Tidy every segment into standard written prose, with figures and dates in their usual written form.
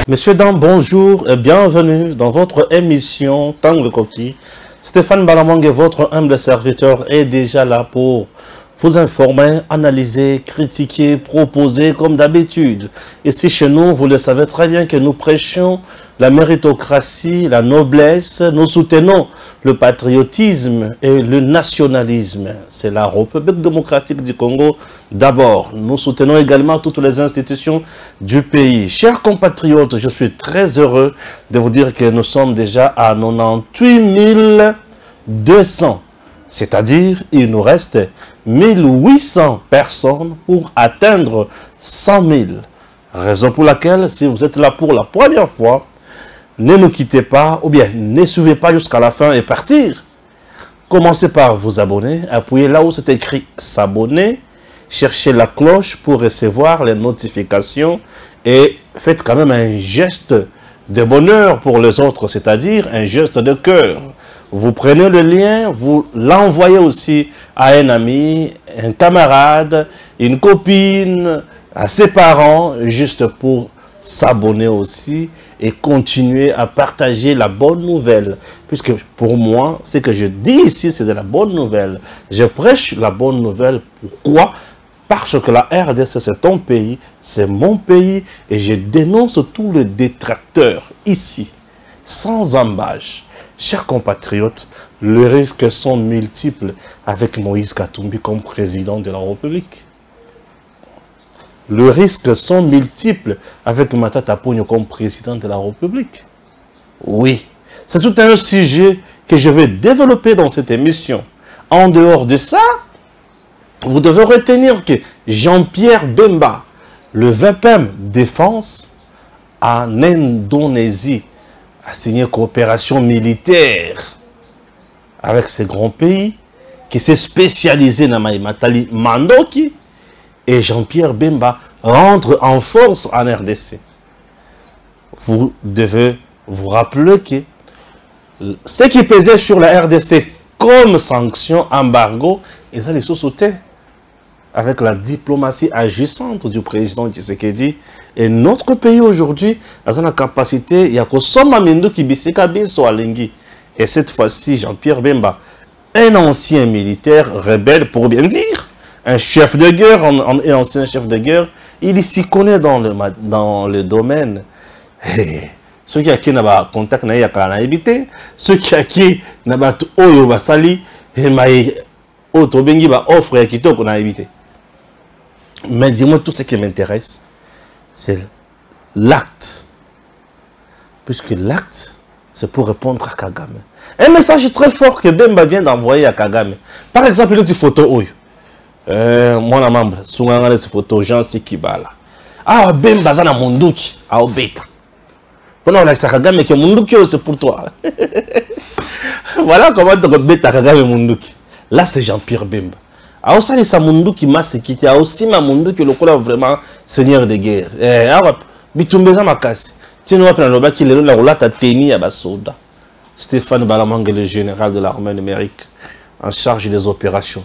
Messieurs, dames, bonjour et bienvenue dans votre émission Tango Coquille. Stéphane Balamangue, votre humble serviteur, est déjà là pour vous informer, analyser, critiquer, proposer comme d'habitude. Ici chez nous, vous le savez très bien que nous prêchons la méritocratie, la noblesse, nous soutenons le patriotisme et le nationalisme. C'est la République démocratique du Congo d'abord. Nous soutenons également toutes les institutions du pays. Chers compatriotes, je suis très heureux de vous dire que nous sommes déjà à 98 200. C'est-à-dire, il nous reste 1800 personnes pour atteindre 100 000. Raison pour laquelle, si vous êtes là pour la première fois, ne nous quittez pas, ou bien ne suivez pas jusqu'à la fin et partir. Commencez par vous abonner, appuyez là où c'est écrit s'abonner, cherchez la cloche pour recevoir les notifications et faites quand même un geste de bonheur pour les autres, c'est-à-dire un geste de cœur. Vous prenez le lien, vous l'envoyez aussi à un ami, un camarade, une copine, à ses parents, juste pour s'abonner aussi et continuer à partager la bonne nouvelle. Puisque pour moi, ce que je dis ici, c'est de la bonne nouvelle. Je prêche la bonne nouvelle. Pourquoi? Parce que la RDC, c'est ton pays, c'est mon pays, et je dénonce tous les détracteurs ici, sans embâche. Chers compatriotes, les risques sont multiples avec Moïse Katumbi comme président de la République. Les risques sont multiples avec Matata Ponyo comme président de la République. Oui, c'est tout un sujet que je vais développer dans cette émission. En dehors de ça, vous devez retenir que Jean-Pierre Bemba, le VPM Défense en Indonésie, a signé coopération militaire avec ces grands pays qui s'est spécialisé dans Matali Mandoki, et Jean-Pierre Bemba rentre en force en RDC. Vous devez vous rappeler que ce qui pesait sur la RDC comme sanction, embargo, ils allaient se sauter avec la diplomatie agissante du président Tshisekedi. Et notre pays aujourd'hui a la capacité, il y a que Soma Mendo qui bisika biso alingi. Et cette fois-ci, Jean-Pierre Bemba, un ancien militaire rebelle pour bien dire, un chef de guerre, un ancien chef de guerre, il s'y connaît dans le domaine. Ceux qui ont un contact avec la ceux qui ont un oyo basali, offre qui qu'on a évité. Mais dis-moi, tout ce qui m'intéresse, c'est l'acte. Puisque l'acte, c'est pour répondre à Kagame. Un message très fort que Bemba vient d'envoyer à Kagame. Par exemple, il y a une photo. Mon membre, sur une photo, Jean Sikibala. Ah, Bemba, c'est un Munduki, à Obeta. Voilà, on a dit Kagame que Munduki, c'est pour toi. Voilà comment tu peux Kagame Munduki. Là, c'est Jean-Pierre Bemba. Alors ça, c'est Munduki m'a quitté. Aussi, ma Munduki, le coup vraiment seigneur de guerre. Alors, Bitumbeza ma casse. Si nous appelons le bas qui est là, on a tenu à Basoda. Stéphane Balamangue, le général de l'armée numérique, en charge des opérations.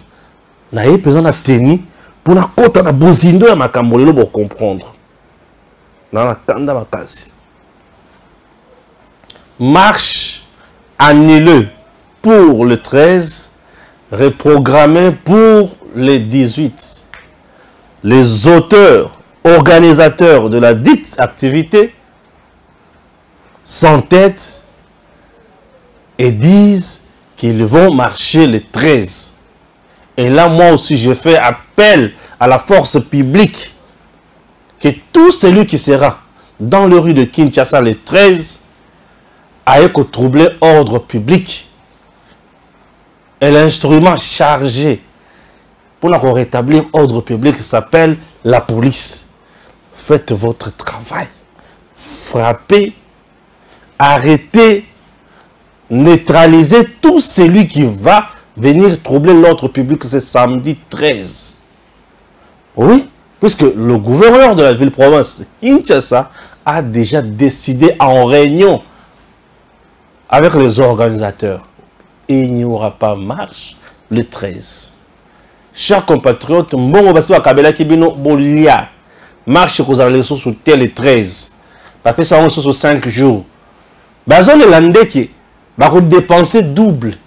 N'a pas besoin de tenir pour la côte à la Bozindo à ma cambolelo pour comprendre. Dans la Kanda ma casse. Marche annulée pour le 13. Reprogrammé pour les 18. Les auteurs, organisateurs de la dite activité s'entêtent et disent qu'ils vont marcher les 13. Et là, moi aussi, je fais appel à la force publique que tout celui qui sera dans les rues de Kinshasa les 13 a troublé ordre public. Et l'instrument chargé pour rétablir ordre public s'appelle la police. Faites votre travail. Frappez, arrêtez, neutralisez tout celui qui va venir troubler l'ordre public ce samedi 13. Oui, puisque le gouverneur de la ville-province de Kinshasa a déjà décidé en réunion avec les organisateurs. Il n'y aura pas marche le 13. Chers compatriotes, bon, on va se faire Kabela Kibino Bolia. Marche que vous allez sur le 13. Après ça, on se sur 5 jours. Bazon le landeki, va dépenser double.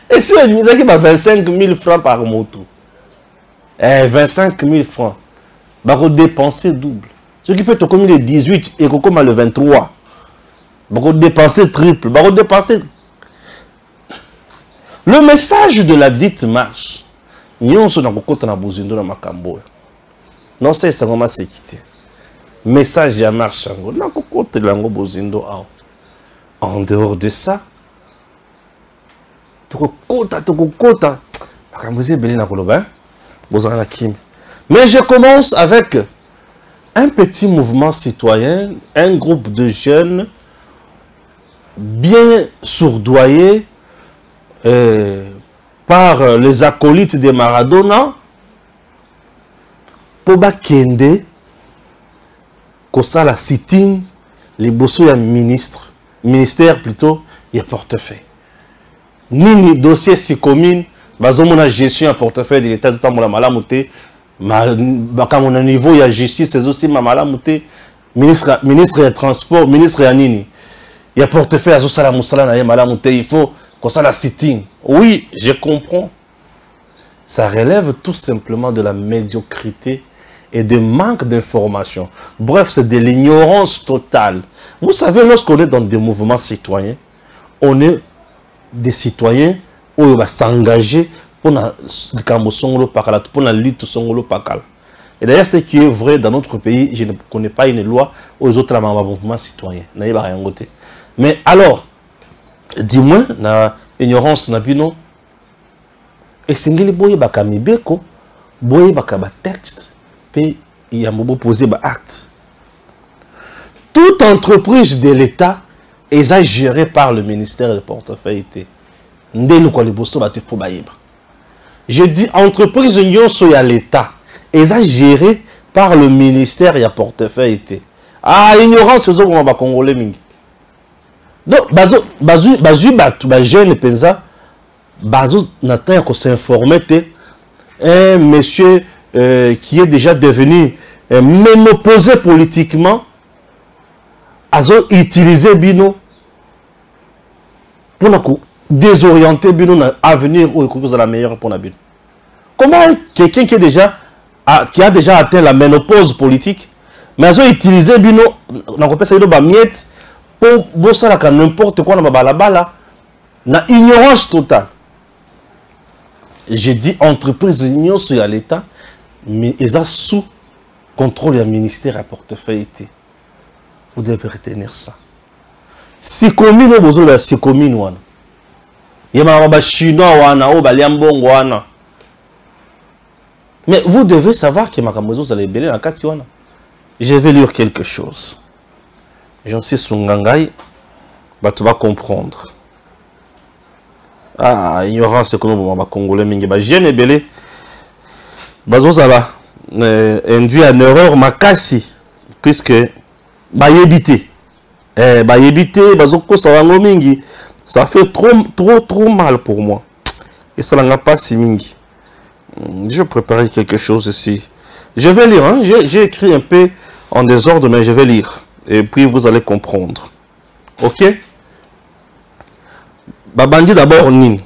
Et si on dit qu'il va 25 000 francs par moto, 25 000 francs, va dépenser double. Ce qui peut te commettre le 18 et comme le 23. Va dépenser triple, va dépenser. Le message de la dite marche. Nous sommes dans le Makambo. Non, c'est ça qu'on m'a quitté. Message de marche. En dehors de ça, mais je commence avec un petit mouvement citoyen, un groupe de jeunes bien sourdoyés par les acolytes de Maradona pour bakende la sitting les bosso ya ministère plutôt il y a portefeuille nini dossier si commune bazomona gestion à portefeuille de l'état tout la malamuté bakamona niveau ya justice c'est aussi ma malamuté ministre ya transport ministre ya nini il y a portefeuille à sala musala na malamuté il faut qu'on ça la sitting. Oui, je comprends. Ça relève tout simplement de la médiocrité et de manque d'information. Bref, c'est de l'ignorance totale. Vous savez, lorsqu'on est dans des mouvements citoyens, on est des citoyens où on va s'engager pour la lutte songolo pakala. Et d'ailleurs, ce qui est vrai dans notre pays, je ne connais pas une loi aux autres mouvements citoyens. Mais alors, dis-moi, na ignorance na bino, et singeli boye baka mibeko, boye baka ba texte, puis il y a mobo posé ba acte. Toute entreprise de l'État est gérée par le ministère de portefeuille. Ndelu kwa liboso ba te fo ba yeba. Je dis entreprise nyonso ya l'État est gérée par le ministère ya portefeuille. Ah, ignorance c'est zo ba congolais mingi. Donc, les jeunes pensa, n'attend qu'on s'informer un monsieur qui est déjà devenu ménopausé politiquement, a utilisé Bino pour désorienter Bino dans l'avenir où il la meilleure pour la Bino. Comment quelqu'un qui a déjà atteint la ménopause politique, mais a utilisé Bino, on appelle ça miette, pour bosser n'importe quoi dans ma balabala, na ignorance totale. J'ai dit entreprise union sur l'État, mais ils ont sous contrôle du ministère à portefeuille. Vous devez retenir ça. Si commune ou besoin si commune wana. Yema ba chinois wana ou ba liambongo wana. Mais vous devez savoir que makambozo vous allez belé na kati wana. Je vais lire quelque chose. J'en suis sur Ngangai, bah tu vas comprendre. Ah, ignorance c'est que nous sommes congolais mingi bah jeune et belé. Bah ça va induit en erreur makasi puisque bah éviter. Bah éviter bah ça va mingi. Ça fait trop mal pour moi. Et ça n'a pas si mingi. Je préparais quelque chose ici. Je vais lire, hein? J'ai écrit un peu en désordre mais je vais lire. Et puis vous allez comprendre. Ok? Babandi d'abord Nini.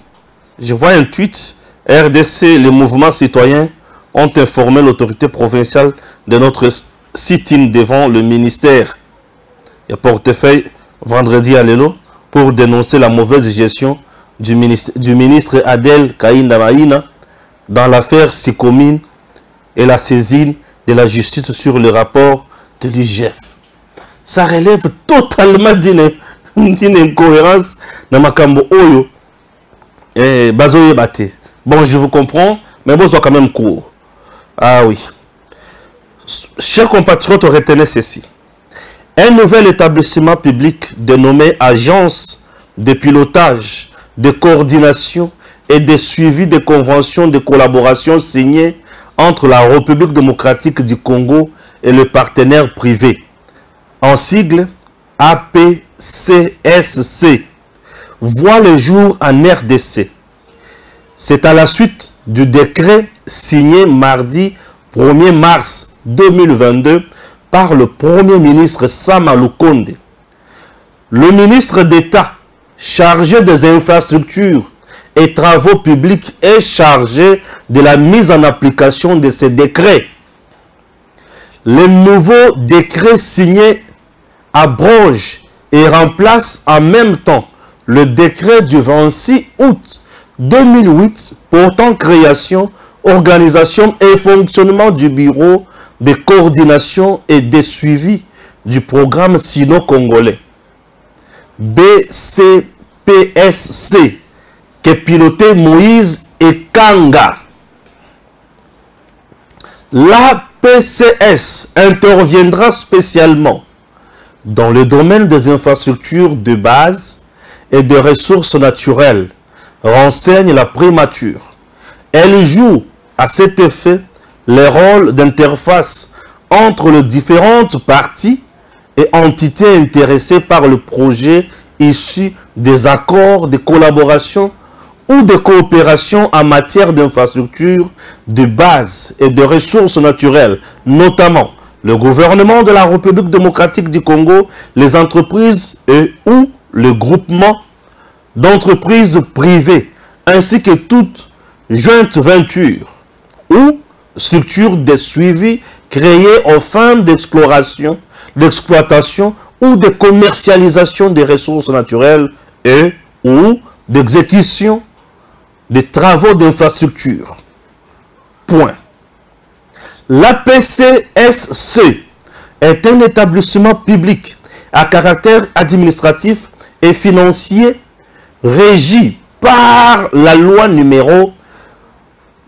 Je vois un tweet. RDC, les mouvements citoyens ont informé l'autorité provinciale de notre sit-in devant le ministère. Il y a portefeuille vendredi à Lelo pour dénoncer la mauvaise gestion du ministre Adel Kaïnda Maïna dans l'affaire Sikomine et la saisine de la justice sur le rapport de l'IGF. Ça relève totalement d'une incohérence dans Makambo Oyo. Bazoye Bate. Bon, je vous comprends, mais bon, soit quand même court. Ah oui. Chers compatriotes, retenez ceci. Un nouvel établissement public dénommé Agence de pilotage, de coordination et de suivi des conventions de collaboration signées entre la République démocratique du Congo et le partenaire privé. En sigle APCSC, voit le jour en RDC. C'est à la suite du décret signé mardi 1er mars 2022 par le Premier ministre Sama Lukonde. Le ministre d'État chargé des infrastructures et travaux publics est chargé de la mise en application de ces décrets. Le nouveau décret signé abroge et remplace en même temps le décret du 26 août 2008 portant création, organisation et fonctionnement du bureau de coordination et de suivi du programme sino-congolais BCPSC que pilotait Moïse Ekanga. La PCS interviendra spécialement dans le domaine des infrastructures de base et des ressources naturelles, renseigne la primature. Elle joue à cet effet le rôle d'interface entre les différentes parties et entités intéressées par le projet issu des accords de collaboration ou de coopération en matière d'infrastructures de base et de ressources naturelles, notamment le gouvernement de la République démocratique du Congo, les entreprises et ou le groupement d'entreprises privées, ainsi que toute jointe venture ou structure de suivi créée aux fins d'exploration, d'exploitation ou de commercialisation des ressources naturelles et ou d'exécution des travaux d'infrastructure. Point. L'APCSC est un établissement public à caractère administratif et financier régi par la loi numéro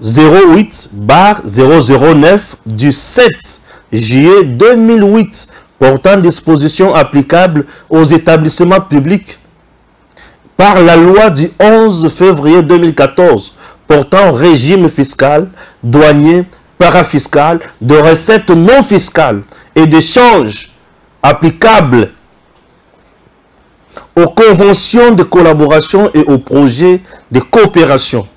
08/009 du 7 juillet 2008 portant dispositions applicables aux établissements publics, par la loi du 11 février 2014 portant régime fiscal, douanier, parafiscal, de recettes non fiscales et d'échanges applicables aux conventions de collaboration et aux projets de coopération.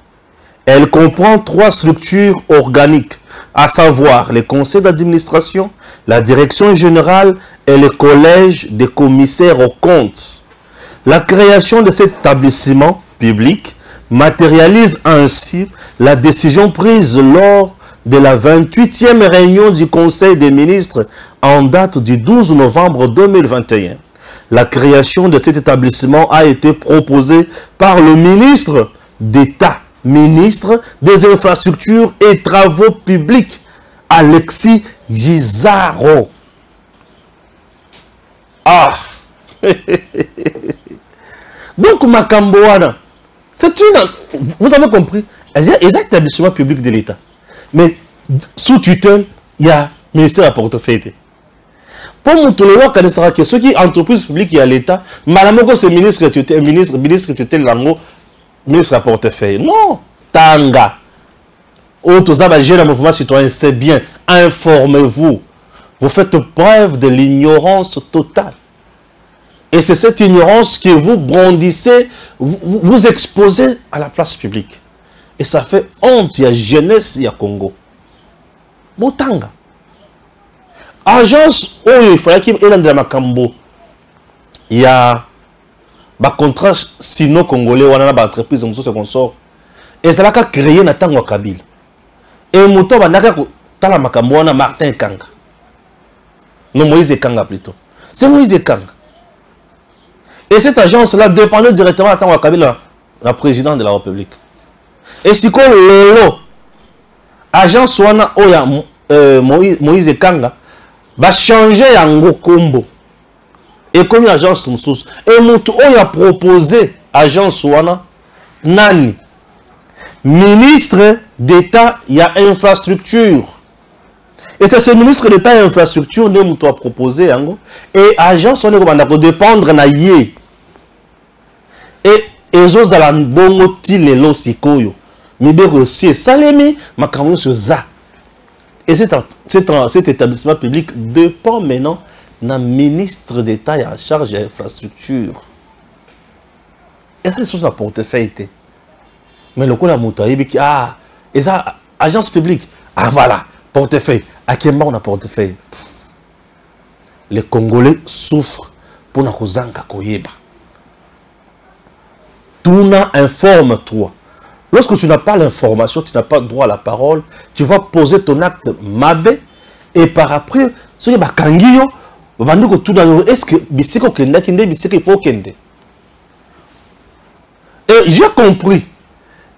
Elle comprend 3 structures organiques, à savoir les conseils d'administration, la direction générale et le collège des commissaires aux comptes. La création de cet établissement public matérialise ainsi la décision prise lors de la 28e réunion du Conseil des ministres en date du 12 novembre 2021. La création de cet établissement a été proposée par le ministre d'État, ministre des Infrastructures et Travaux Publics, Alexis Gizaro. Ah donc, Makamboana, c'est une... Vous avez compris, il y a des établissements publics de l'État. Mais sous tutelle, il y a le ministère à portefeuille. Pour montrer que ceux qui entreprises publiques et à l'État, madame, c'est ministre tutelle, ministre tutelle, ministre à portefeuille. Non, Tanga. Autres le mouvement citoyen, c'est bien. Informez-vous. Vous faites preuve de l'ignorance totale. Et c'est cette ignorance que vous brandissez, vous exposez à la place publique. Et ça fait honte, il y a jeunesse, il y a Congo. Botanga. Agence, oh, il fallait qu'il y ait dans Makambo. Il y a un contrat sino-congolais, on a une entreprise, on se consort. Et ça a créé un temps Kabila. Et Mouto, on a la Makambo, on a Martin Kanga. Non, Moïse Kanga plutôt. C'est Moïse Kanga. Et cette agence-là dépendait directement de Tango Kabila, la présidente de la République. Et si qu'on lelo, agence wana oya Moïse Kanga, va changer en Kombo. Et comme agence Moussous, et Moutou oya proposé agence wana nani, ministre d'État, il y a infrastructure. Et c'est ce ministre d'État et infrastructure que nous a proposé. Et agence, on va dépendre de yé. Et les autres ont bon les lossikoyo. Mais bien aussi, Salemi, ma camion sur ça. Et cet établissement public dépend maintenant d'un ministre d'État en charge de l'infrastructure. Et ça, c'est sur la portefeuille. Mais le coup, la moutaïbi qui ah, et ça, agence publique. Ah voilà, portefeuille. À quel moment on a portefeuille? les Congolais souffrent pour na kozanga koyeba. Tuna, informe-toi. Lorsque tu n'as pas l'information, tu n'as pas droit à la parole, tu vas poser ton acte mabe et par après, ce qui est bakangio, est-ce que bisiko kende kende bisiko il faut kende. Et j'ai compris.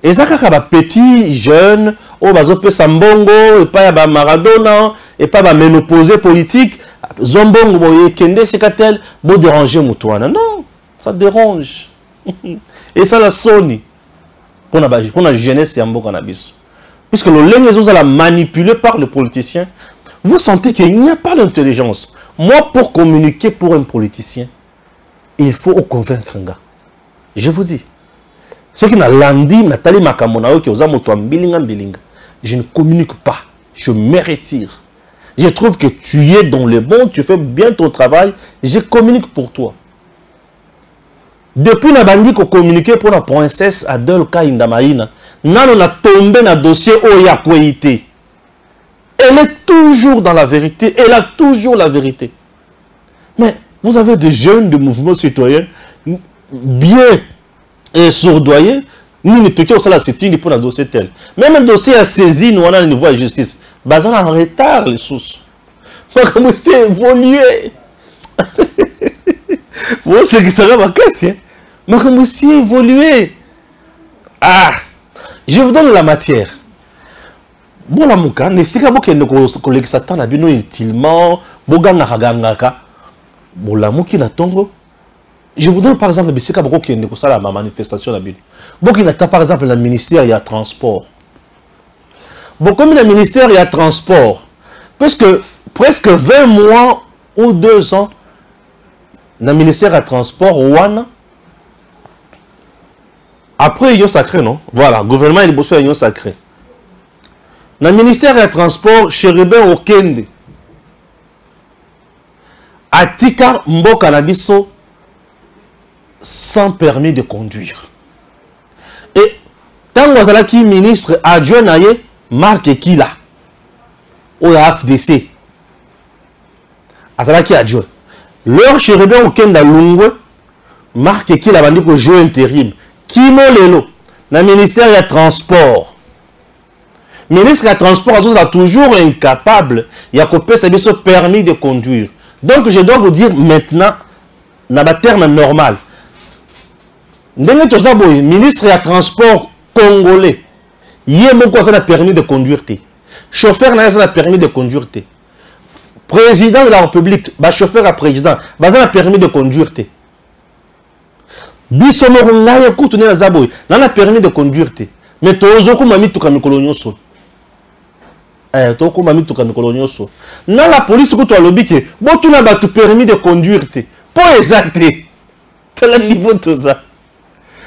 Et ça quand ba petit jeune, oh bazo pe sambongo et pas ba Maradona et pas ba ménopausé politique, zombongo boye kende sikatel bo déranger mutuana. Non, ça dérange. Et ça la soni pour la jeunesse et en cannabis. Puisque le lengezo la manipulé par le politicien, vous sentez qu'il n'y a pas d'intelligence. Moi, pour communiquer pour un politicien, il faut convaincre un gars. Je vous dis, ceux qui n'ont landi, Nathalie Makamonao, qui ont bilinga, je ne communique pas. Je me retire. Je trouve que tu es dans le bon, tu fais bien ton travail, je communique pour toi. Depuis la bandi qu'on communiqué pour la princesse Adelka Indamaïna, on a tombé dans le dossier Oya Kweite. Elle est toujours dans la vérité, elle a toujours la vérité. Mais vous avez des jeunes de mouvements citoyens bien sourdoyés, nous ne pouvons pas la saisir pour un dossier tel. Même un dossier à saisir, nous on a le niveau de justice. Bazan en retard les sources. On va commencer à évoluer. Bon, c'est que ça va ma question. Mais comme aussi évoluer. Ah, je vous donne la matière. Bon, la mouka, ne sait pas que nous collègues Satan a bien utilement, Boganga Hagangaka, bon, la mouki na tongo. Je vous donne par exemple, le Bissika Boko qui est la manifestation la bien. Bon, qui n'a par exemple le ministère, il y a transport. Bon, comme le ministère, il y a transport, parce que presque 20 mois ou 2 ans, le ministère a transport, Ouana. Après, il y a sacré, non? Voilà, le gouvernement il bosse, il y a sacré. Dans le ministère des Transports, Chérubin Okende, Atika Mboka Nabiso, sans permis de conduire. Et tant que vous avez qui ministre adjoint Naye, Marc Ekila, au FDC, Azalaki adjoint. Leur Chérubin Okende à Lungwe, Marc Ekila a dit que jeu intérim. Kimo Lelo, dans le ministère des Transports. Le ministre des Transports est toujours incapable. Il y a ce permis de conduire. Donc je dois vous dire maintenant, dans le terme normal, le ministre des Transports congolais, il y a un permis de conduire. Chauffeur n'a pas permis de conduire. Président de la République, chauffeur à président, il a permis de conduire. Bisomoro ngaya kutu na zaboy nana permis de conduire te mais tozo ko mami tuka mikolo nyonso to ko mami tuka mikolo nyonso na la police ko to alobi ke botu na batu permis de conduire te po exacté tel niveau de ça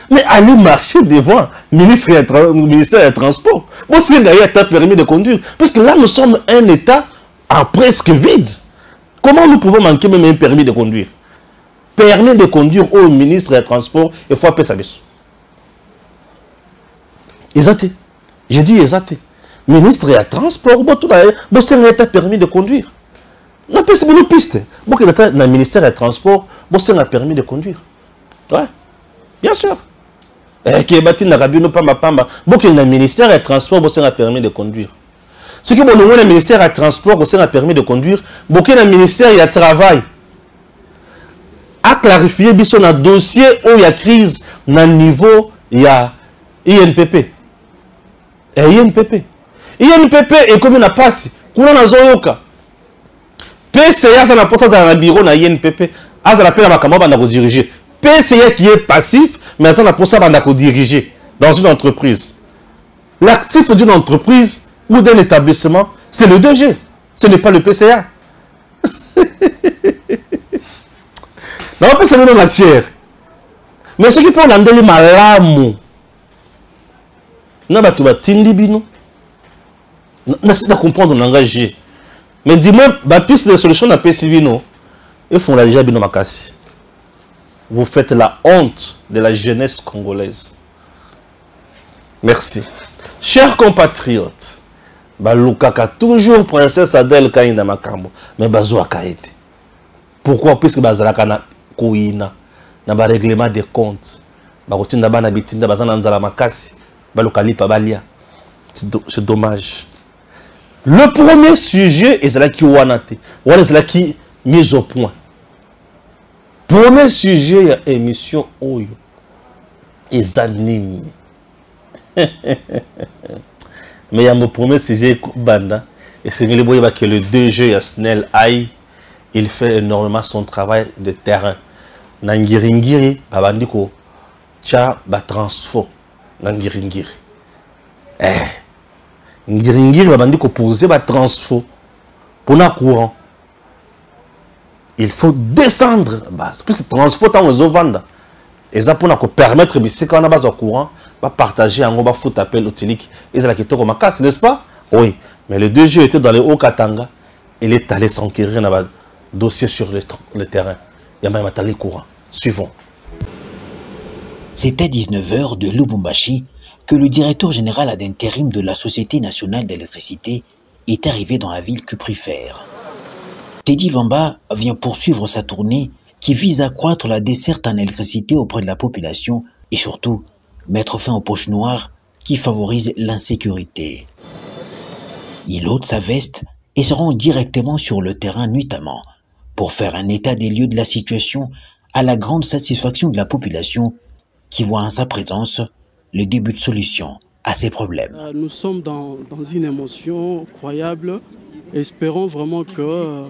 mais allez marcher devant ministère des Transports bon c'est d'ailleurs ta permis de conduire parce que là nous sommes un état en presque vide. Comment nous pouvons manquer même un permis de conduire? Permis de conduire au ministre des Transports, il faut appeler ça. Exact. J'ai dit exact. Ministre des Transports, c'est un permis de conduire. On appelle ça une piste. Dans le ministère des Transports, c'est un permis de conduire. Ouais, bien sûr. Qui est bâti dans la Pamba. Dans le ministère des Transports, c'est un permis de conduire. Ce qui est le ministère des Transports, c'est un permis de conduire. Dans le ministère du Travail, à clarifier biso na dossier où il y a crise na niveau il y a INPP. INPP et comme na passe kuna na zoyoka. PCA ça na posa dans le bureau na INPP, ça la pena makamba banda ko diriger. PCA qui est passif mais ça na posa banda ko diriger dans une entreprise. L'actif d'une entreprise ou d'un établissement, c'est le DG, ce n'est pas le PCA. On va passer dans matière. Mais ce qui peut l'andeli malamu. Na batu batindi bino. Na sida comprendre l'engagé. Mais dis-moi, baptiste de solution na pesi bino. Ils font la déjà bino makasi. Vous faites la honte de la jeunesse congolaise. Merci. Chers compatriotes, Balukaka toujours princesse Adel Kainda Makambo, mais Bazouaka été. Pourquoi? Puisque bazalaka na koina na ba règlement des comptes. Ba kotinda bana bitinda bazana nzala makasi balokalipa balia. C'est dommage. Le premier sujet est là qui wanate. Voilà c'est là qui mise au point. Premier sujet ya émission oyo. Ezanini. Mais il y a mon premier sujet banda et c'est que le DG Snell Aïe, il fait énormément son travail de terrain. Nangiringiri babandiko cha ba transfo nangiringiri. Ngiringiri babandiko poser ba transfo pour na courant. Il faut descendre base parce que transfo tant aux vendre. Et ça pour nous permettre de quand on a base au courant, va partager un gros foot appel utilique. Et c'est la question comme casse, n'est-ce pas? Oui. Mais le DG était dans le Haut-Katanga. Il est allé s'enquérir dans un dossier sur le terrain. Il y a même allé courant. Suivons. C'est à 19 h de Lubumbashi que le directeur général ad intérim de la Société nationale d'électricité est arrivé dans la ville cuprifère. Teddy Luamba vient poursuivre sa tournée qui vise à accroître la desserte en électricité auprès de la population et surtout mettre fin aux poches noires qui favorisent l'insécurité. Il ôte sa veste et se rend directement sur le terrain nuitamment pour faire un état des lieux de la situation à la grande satisfaction de la population qui voit en sa présence le début de solution à ses problèmes. Nous sommes dans une émotion croyable. Espérons vraiment que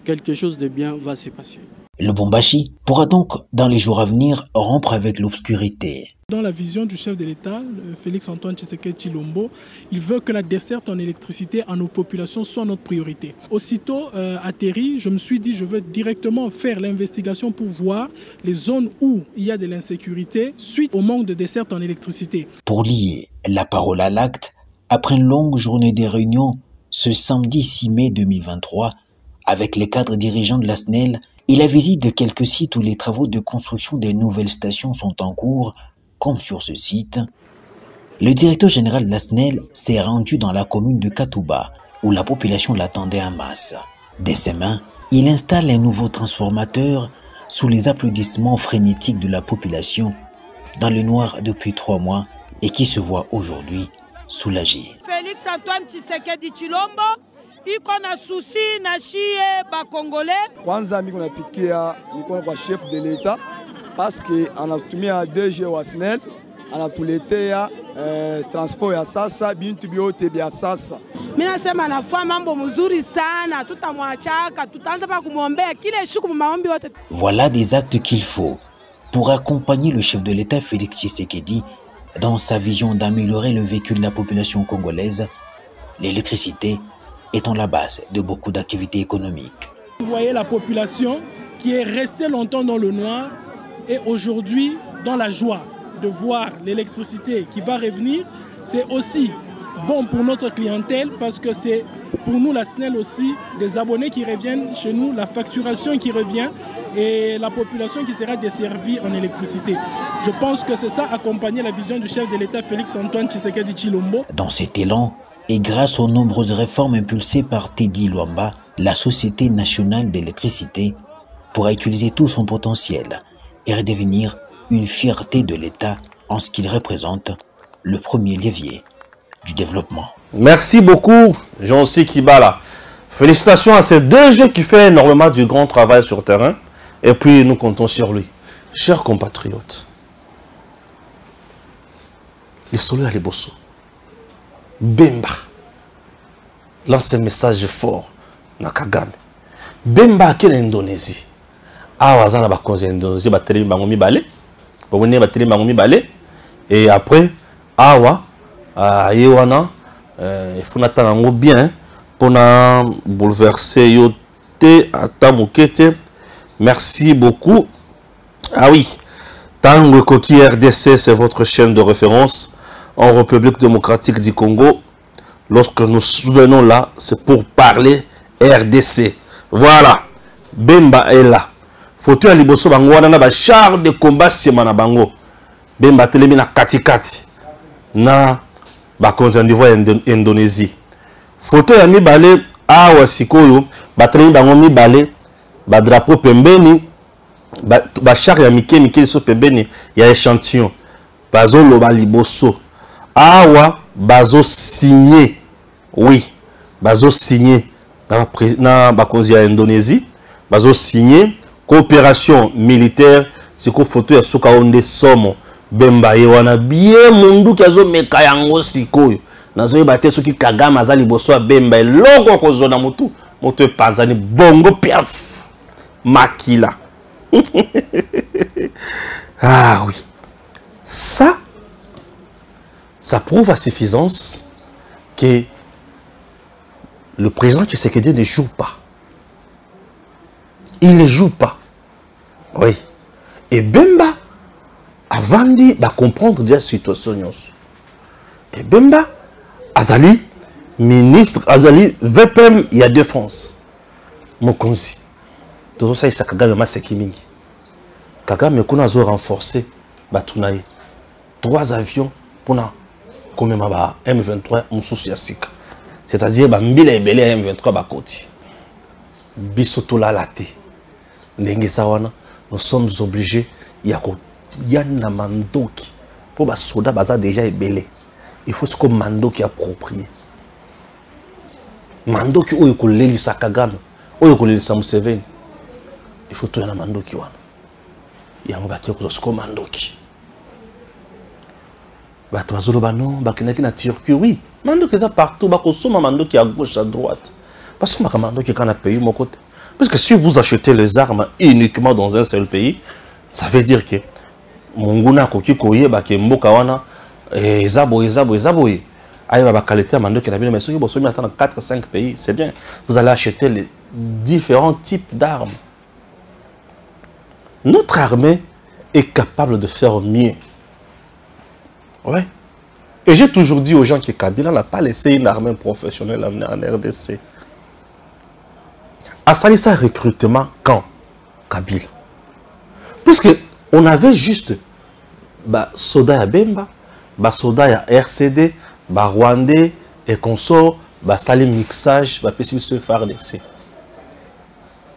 quelque chose de bien va se passer. Lubumbashi pourra donc, dans les jours à venir, rompre avec l'obscurité. Dans la vision du chef de l'État, Félix-Antoine Tshisekedi Tshilombo, il veut que la desserte en électricité à nos populations soit notre priorité. Aussitôt atterri, je me suis dit je veux directement faire l'investigation pour voir les zones où il y a de l'insécurité suite au manque de desserte en électricité. Pour lier la parole à l'acte, après une longue journée de réunions, ce samedi 6 mai 2023, avec les cadres dirigeants de la SNEL, et la visite de quelques sites où les travaux de construction des nouvelles stations sont en cours, comme sur ce site, le directeur général de la SNEL s'est rendu dans la commune de Katouba, où la population l'attendait en masse. Dès ses mains, il installe un nouveau transformateur sous les applaudissements frénétiques de la population, dans le noir depuis 3 mois, et qui se voit aujourd'hui soulagé. Félix-Antoine Tshisekedi Tshilombo, iko na susi na chie ba congolais. Kwanza miko napikia mikono kwa chef de l'État parce que anatumia DG wa SNEL anatuletea transport ya sasa bintu biote bia sasa. Mimi nasema anafanya mambo mzuri sana, tutamwachaka, tutaanza pa kumwombea kile shuku maombi yote. Voilà des actes qu'il faut pour accompagner le chef de l'État Félix Tshisekedi dans sa vision d'améliorer le vécu de la population congolaise, l'électricité étant la base de beaucoup d'activités économiques. Vous voyez la population qui est restée longtemps dans le noir et aujourd'hui dans la joie de voir l'électricité qui va revenir. C'est aussi bon pour notre clientèle parce que c'est pour nous la SNEL aussi des abonnés qui reviennent chez nous, la facturation qui revient et la population qui sera desservie en électricité. Je pense que c'est ça accompagner la vision du chef de l'État Félix-Antoine Tshisekedi Tshilombo. Dans cet élan, et grâce aux nombreuses réformes impulsées par Teddy Luamba, la Société nationale d'électricité pourra utiliser tout son potentiel et redevenir une fierté de l'État en ce qu'il représente le premier levier du développement. Merci beaucoup, Jean-C Kibala. Félicitations à ces deux jeux qui font énormément du grand travail sur le terrain. Et puis, nous comptons sur lui. Chers compatriotes, les solos à l'Ebosso, Bemba lance un message fort na Kagame. Bemba qui est l'Indonésie. Awazana bakonzi Indonésie bateli bango mibale. Bobone bateli bango mibale et après awa yewana il faut n'attendre bien pour na bouleverser yote atamukete. Merci beaucoup. Ah oui, Tango Koki RDC, c'est votre chaîne de référence en République démocratique du Congo. Lorsque nous venons là, c'est pour parler RDC. Voilà, Bemba est là. Faut-il aller bosser bango wana ba char de combat semana bango. Bemba telemi na katikati na ba konza d'Ivoire Indonésie. Faut-il ami balé awa sikoyo ba telemi bango mi balé ba drapeau pembeni ba char ya mike so pembeni ya échantillon bazo loba liboso awa bazo signer oui bazo signer na bakonzi ya Indonésie bazo signer coopération militaire siko photo ya soka onde somo Bemba ye wana bien mundu ki azo meka yango sikoyo nazo yeba te soki Kagame azali boso Bemba eloko kozona mutu moto epanzani bongo piaf makila. Ah oui, ça prouve à suffisance que le président Tshisekedi ne joue pas. Il ne joue pas. Oui. Et Bemba, avant de comprendre déjà la situation, et Bemba, Azali, ministre, Azali, VPM, il y a défense. Mokonzi. Tout ça, c'est Kagame Masekimingi. Kagame, qu'on a renforcé, Batunaï. 3 avions pour na comme ma M23 Moussous Yassika. C'est-à-dire, Mbila et Belé M23 Bakoti. Bisotola Late. Nengesawana, nous sommes obligés, il y a un mandoki. Pour les soldats, baza déjà ébélé. Il faut ce que mandoki approprié. Mandoki, où il faut l'élisa Kagame, où il faut l'élisa Museveni. Il faut tout un mandoki. Il y a un bâtiment qui est mandoki. Bakinaki na Turquie, oui. Mandoki est partout, mandoki à gauche, à droite. Parce que mandoki est un pays, mon côté. Parce que si vous achetez les armes uniquement dans un seul pays, ça veut dire que Munguna koki koye bake mboka wana ezaboye. Aïe ba qualité mandoki na bino mais ceux qui bossent dans 4 5 pays, c'est bien. Vous allez acheter les différents types d'armes. Notre armée est capable de faire mieux. Ouais. Et j'ai toujours dit aux gens que Kabila n'a pas laissé une armée professionnelle amener en RDC. A sali ça recrutement quand Kabila. Parce que on avait juste soda à Bemba, soda à RCD, Rwandais et consorts, sali mixage, possible se faire laisser.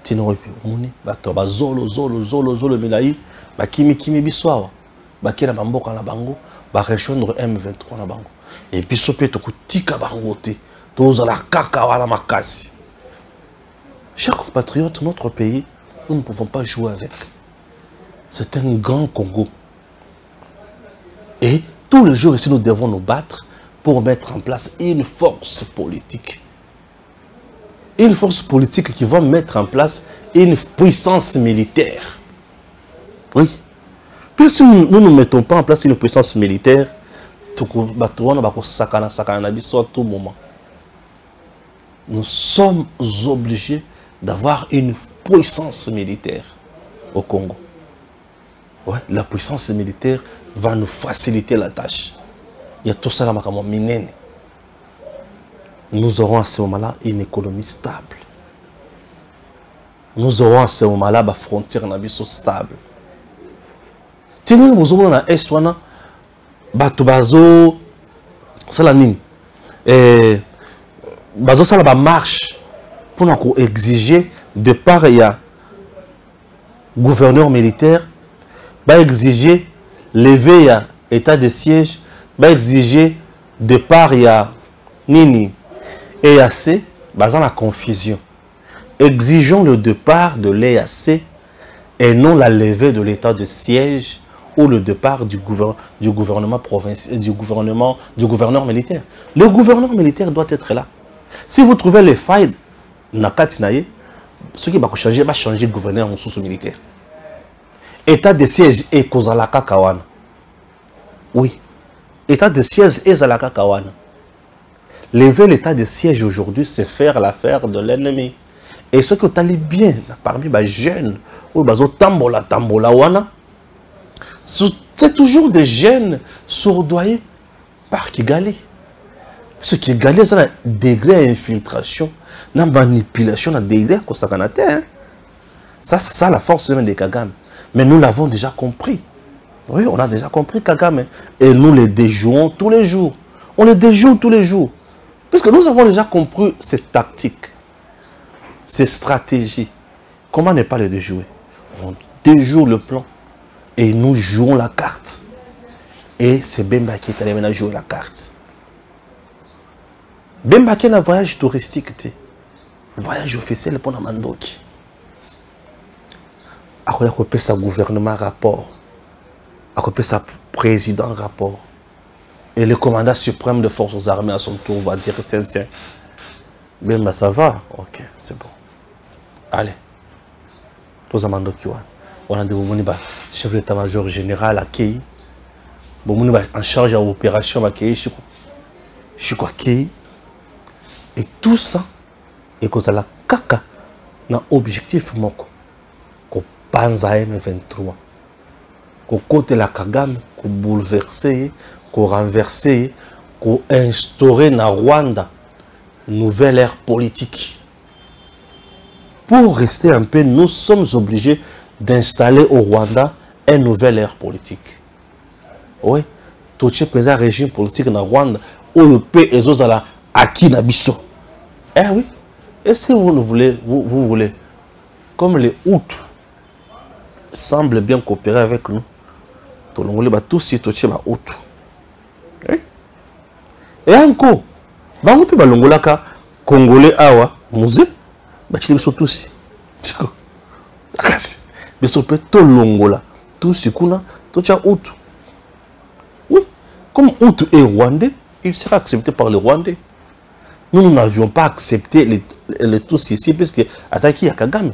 Tino muni, zolo milaï, kimi biswawa, kila mamboka na bango, rejoindre M23 na bango. Et puis sope to kutika bango te, to la kaka wala makasi. Chers compatriotes, notre pays, nous ne pouvons pas jouer avec. C'est un grand Congo. Et tous les jours ici, nous devons nous battre pour mettre en place une force politique. Une force politique qui va mettre en place une puissance militaire. Oui. Puis si nous ne mettons pas en place une puissance militaire, nous sommes obligés d'avoir une puissance militaire au Congo. Ouais, la puissance militaire va nous faciliter la tâche. Il y a tout ça là, nous aurons à ce moment-là une économie stable. Nous aurons à ce moment-là des frontières stables. Tenez, vous avez un est wana batubazo salanini bazo sala ba marche pour nous exiger de part il y a gouverneur militaire va exiger lever ya état de siège va exiger de part il y a nini EAC basant la confusion. Exigeons le départ de l'EAC et non la levée de l'état de siège ou le départ du gouvernement provincial, du gouverneur militaire. Le gouverneur militaire doit être là. Si vous trouvez les failles, ce qui va changer de gouverneur en sous-militaire. État de siège et Kozalaka Kawana. Oui. État de siège et Zalaka Kawana. Lever l'état de siège aujourd'hui, c'est faire l'affaire de l'ennemi. Et ce que tu as bien parmi les jeunes, ou tambola wana, c'est toujours des jeunes sourdoyés par Kigali. Ce qui Kigali, c'est un degré d'infiltration, une manipulation, un degré que ça hein. Ça, c'est ça la force même de Kagame. Mais nous l'avons déjà compris. Oui, on a déjà compris Kagame. Et nous les déjouons tous les jours. On les déjoue tous les jours. Puisque nous avons déjà compris ces tactiques, ces stratégies. Comment ne pas les déjouer? On déjoue le plan et nous jouons la carte. Et c'est Bemba qui est allé maintenant jouer la carte. Bemba qui est un voyage touristique. Voyage officiel pour Namandoki. Après, il y a sa gouvernement rapport. Après, sa président rapport. Et le commandant suprême des forces armées à son tour va dire tiens, tiens. Bemba, ça va? Ok, c'est bon. Allez. Tous Amandoki, on a dit chef d'état-major général à Kei. En charge de l'opération à Kei. Je suis quoi Kei. Et tout ça, et que ça la caca, dans l'objectif moko. Qu'on pense à M23. Qu'on côté la Kagame, qu'on bouleverser, qu'on renverser, qu'on instaurer dans Rwanda une nouvelle ère politique. Pour rester un peu, nous sommes obligés d'installer au Rwanda une nouvelle ère politique. Oui, tout ce régime politique dans Rwanda, où le pays est acquis dans Bisso. Eh oui, est-ce que vous voulez, vous voulez, comme les Hutus semblent bien coopérer avec nous, tous ces Hutus. Et encore, on peut pas Congolais awa musée, bachili biso tous. Tiko. Akasi. Biso peut to longola. Tous kuna to cha Hutu. Oui, comme Hutu est rwandais, il sera accepté par les Rwandais. Nous n'avions pas accepté les Tutsis ici, puisque Ataki a Kagame.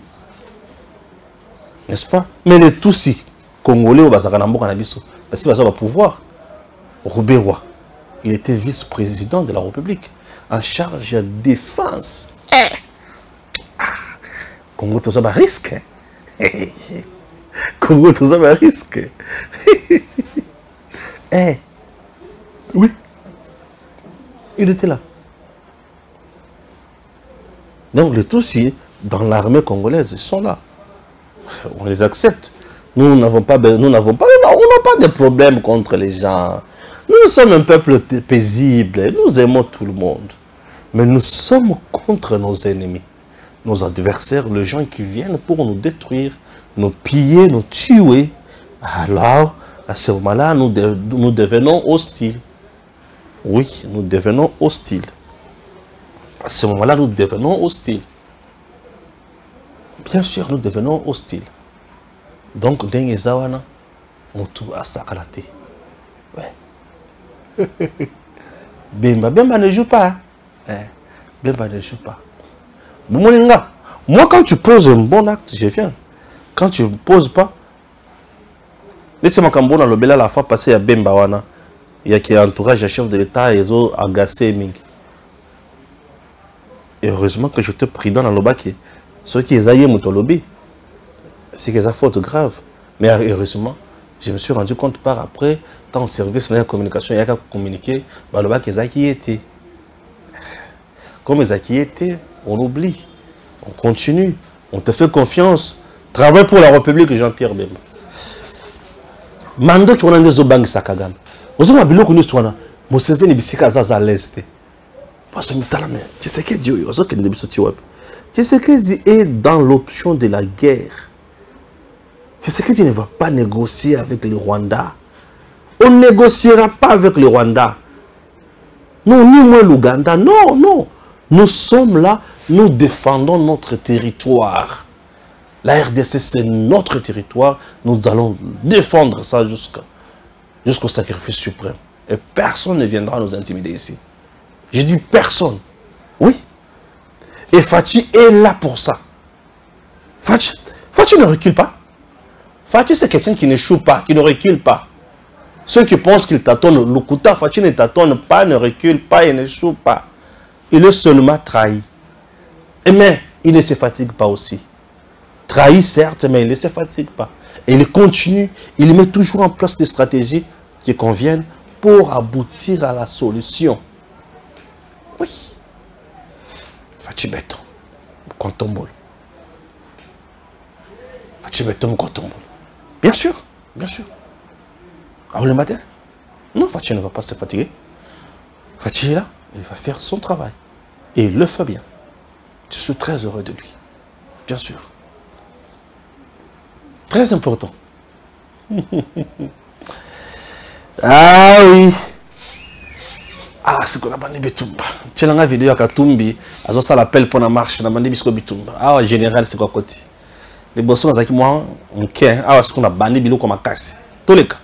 N'est-ce pas? Mais les Tutsis congolais au Bazakanambo Kanabiso, parce qu'il va pouvoir. Rouberoy, il était vice-président de la République, en charge de défense. Congo, tout ça va risque. Congo, tout ça va risque. Oui, il était là. Donc les Tutsis dans l'armée congolaise, ils sont là. On les accepte. Nous n'avons pas de problème contre les gens. Nous sommes un peuple paisible. Nous aimons tout le monde. Mais nous sommes contre nos ennemis, nos adversaires, les gens qui viennent pour nous détruire, nous piller, nous tuer. Alors, à ce moment-là, nous devenons hostiles. Oui, nous devenons hostiles. À ce moment-là, nous devenons hostiles. Bien sûr, nous devenons hostiles. Donc, Dengue Zawana, Moutou a Sakalate. Ouais. Bemba ne joue pas. Bemba ne joue pas. Moi, quand tu poses un bon acte, je viens. Quand tu ne poses pas, laissez-moi quand on a le bel à la fois passé à Bemba Wana. Il y a qui entourage le chef de l'État et ils ont agacé Ming. Et heureusement que je te prie dans le baki. Ceux qui ont mon lobby, c'est qu'ils ont faute grave. Mais heureusement, je me suis rendu compte par après, dans le service de la communication, il y a qu'à communiquer, le baki qui était. Comme ils ont qui étaient, on oublie. On continue. On te fait confiance. Travaille pour la République, Jean-Pierre Bemba. Mando qui on a des obangs Sakagam. Vous avez vu que nous sommes là. Museveni bisika zaza à l'est. Parce que tu sais que Dieu, tu sais que Dieu est dans l'option de la guerre. Tu sais que Dieu ne va pas négocier avec le Rwanda. On ne négociera pas avec le Rwanda. Non, ni moi l'Ouganda. Non, non. Nous sommes là, nous défendons notre territoire. La RDC, c'est notre territoire. Nous allons défendre ça jusqu'au sacrifice suprême. Et personne ne viendra nous intimider ici. Je dis personne. Oui. Et Fachi est là pour ça. Fachi ne recule pas. Fachi, c'est quelqu'un qui n'échoue pas, qui ne recule pas. Ceux qui pensent qu'il tâtonne, Lukuta, Fachi ne tâtonne pas, ne recule pas et n'échoue pas. Il est seulement trahi. Mais il ne se fatigue pas aussi. Trahi certes, mais il ne se fatigue pas. Et il continue, il met toujours en place des stratégies qui conviennent pour aboutir à la solution. Oui. Fachi Béton, Kontombol. Fachi Béton, Kontombol. Bien sûr, bien sûr. Alors le matin, non, Fachi ne va pas se fatiguer. Fachi est là, il va faire son travail. Et il le fait bien. Je suis très heureux de lui. Bien sûr. Très important. Ah oui. Ah, c'est qu'on a bandé Bitumba. Tu as une vidéo à Katumbi, à ça l'appel pour la marche, on a bandé Bisco Bitumba. Ah, général, c'est quoi côté? Les bossons, c'est moi, on kien. Ah, c'est qu'on a bandé Bilo comme à casse. Tous les cas.